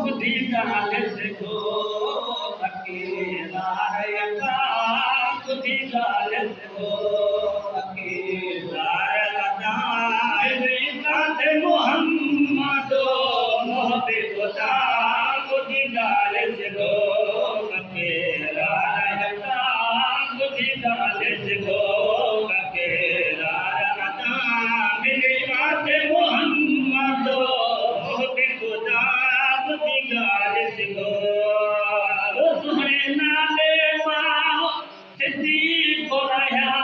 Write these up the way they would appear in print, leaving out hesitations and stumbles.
बुद्धि गाल सिखो अकेला रयता बुद्धि गाल सिखो अकेला रयता रिकात मोहम्मद मोहब्बे खुदा बुद्धि गाल सिखो अकेला रयता बुद्धि गाल सिखो अकेला रयता रिकात मोहम्मद मोहब्बे खुदा बुद्धि गाल सिखो सुहरे नाले मां सिद्दीक़ आया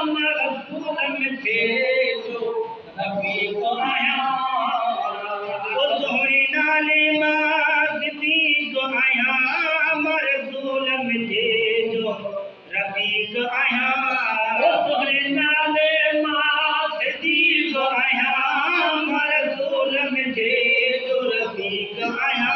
मरसूल मिठे जो नबी को आया सुहरे नाले मां सिद्दीक़ आया मरसूल मिठे जो रफ़ीक आया सुहरे नाले मां सिद्दीक़ आया मरसूल मिठे जो रफ़ीक आया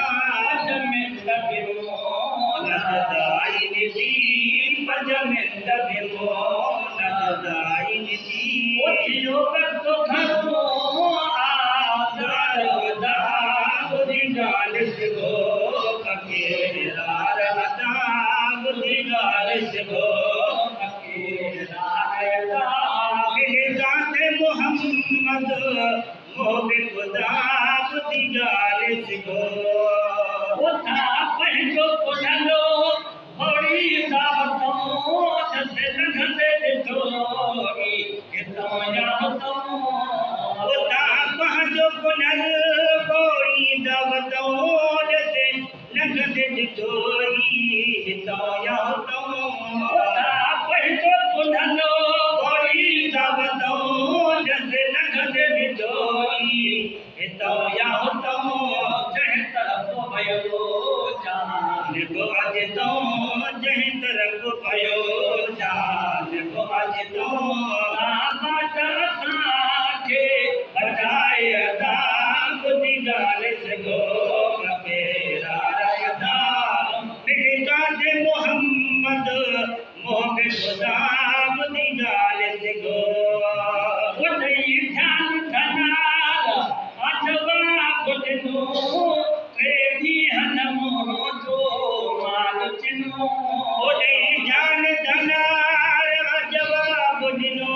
मोहम्मद मोहब्बे खुदा बुद्धि गाल सिखो उठा पंहिंजो पुछंदो थोड़ी दावतों जसे लंघंदे ॾिठो हितां या हुतां उठा पंहिंजो पुछंदो थोड़ी दावतों जसे लंघंदे ॾिठो हितां या हुतां उठा पंहिंजो पुछंदो थोड़ी दावतों जसे लंघंदे ॾिठो हितां या हुतां जंहिं तरफ़ भयो जान को अॼु तो जंहिं तरफ़ भयो जान को अॼु तो असांखे बचाए अदा बुद्धि गाल सिखो अकेला रयदा रिकात मोहम्मद मोहब्बे खुदा बुद्धि गाल सिखो उठई ध्यान धनार अठवा बुधनो टे ॾींहं मोह जो माल चिनो उठई ध्यान धनार अठवा बुधनो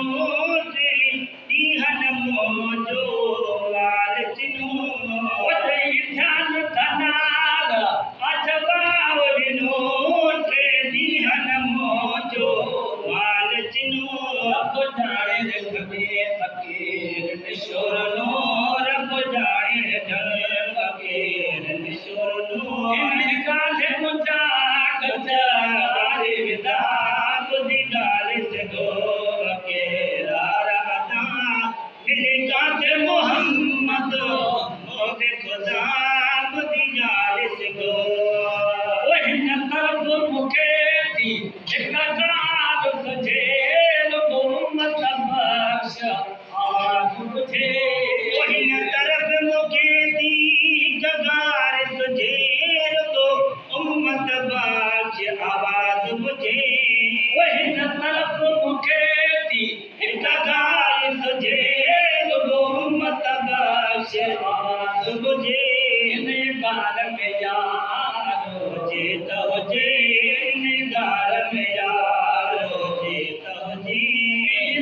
टे ॾींहं मोह जो माल चिनो उठई ध्यान धनार अठवा बुधनो टे ॾींहं मोह जो माल चिनो रब जाणे रखबे फकीर निशोरनो रब जाणे फकीर निशोरनो इन काले मुंजा कचारे विदा बुद्धि गाल सिखो अकेला रहता रिकात मोहम्मद मोहब्बे खुदा बुद्धि गाल सिखो हिन तरफ़ मूंखे थी हिक ॻाल्हि सुझे मोहम्मद बख्श आवाज़ ॿुधे हिन तरफ़ मूंखे थी हिक ॻाल्हि सुझे मोहम्मद बख्श आवाज़ ॿुधे हिन तरफ़ मूंखे थी हिक ॻाल्हि सुझे मोहम्मद बख्श आवाज़ ॿुधे हिन ॻाल्हि में यार हुजे त हुजे हिन ॻाल्हि में यार हुजे त हुजे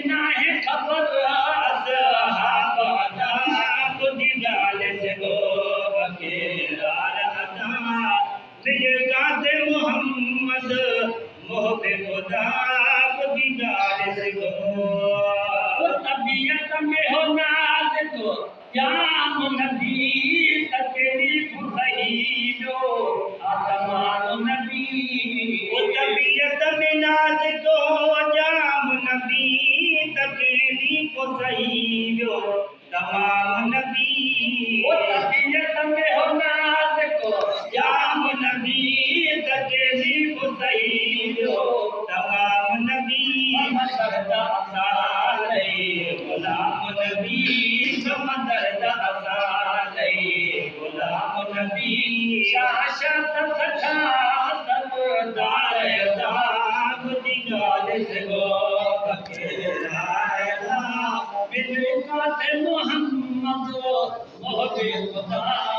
नाहे ख़बर असहाबा दा बुद्धि गाल सिखो अकेला रहता रिकात मोहम्मद मोहब्बे खुदा बुद्धि गाल सिखो तबीयत में हो नाज़ को जाम नबी तकलीफ़ सही जो आसमान नबी तबीयत में नाज़ को जाम नबी तकलीफ़ सही जो तमाम नबी तबीयत में हो नाज़ को जाम नबी तकलीफ़ सही जो तमाम नबी दर्दा साले गुलाम नबी दर्दा साले गुलाम नबी शाशत सखा सरदार दा बुद्धि गाल सिखो अकेला रहता रिकात मोहम्मद मोहब्बे खुदा